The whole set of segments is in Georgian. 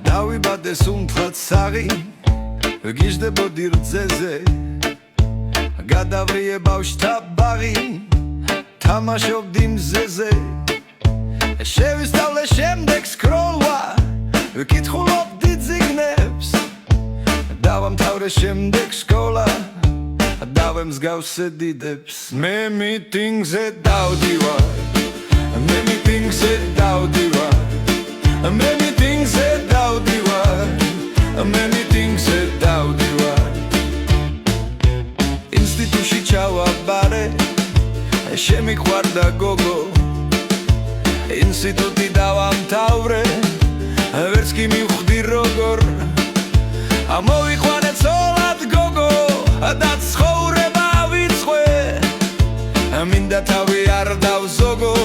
დავიბადე სუნთქად საღი ვიგიჟდებოდი რძეზე გადავრიე ბავშვთა ბაღი თამაშობდი მზეზე შევისწავლე შემდეგ სკროლვა ვიკითხულობდი წიგნებს დავამთავრე შემდეგ სკოლა დავემსგავსე დიდებს მე მიტინგზე დავდივარ მე მიტინგზე დავდივარ მე მიტინგზე დავდივარ მე მიტინგზე დავდივარ ინსტიტუტში ჩავაბარე შემიყვარდა გოგო ინსტიტუტი დავამთავრე ვერც კი მივხვდი როგორ მოვიყვანე ცოლად გოგო და ცხოვრება ვიწყე მინდა თავი არ დავზოგო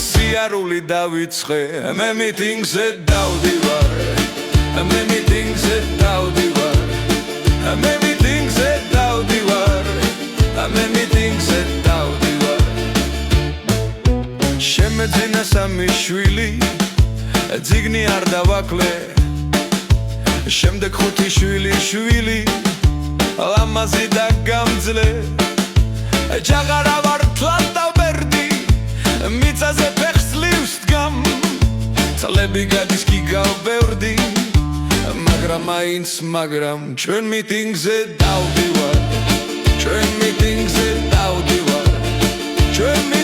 სიარული დავიწყე მე მიტინგზე დავდივარ მე მიტინგზე დავდივარ მე მიტინგზე დავდივარ მე მიტინგზე დავდივარ შემეძინა სამი შვილი ძიგნი არ დავაკლე შემდეგ ხუთი შვილი ლამაზი და გამძლე ჯაღარა ვართლად დავბერდი მიწაზე ფეხს ლივს დგამ წლები გადის კი გავბევრდი მაგრამ ჩვენ მიტინგზე დავდივარ ჩვენ მიტინგზე დავდივარ ჩვენ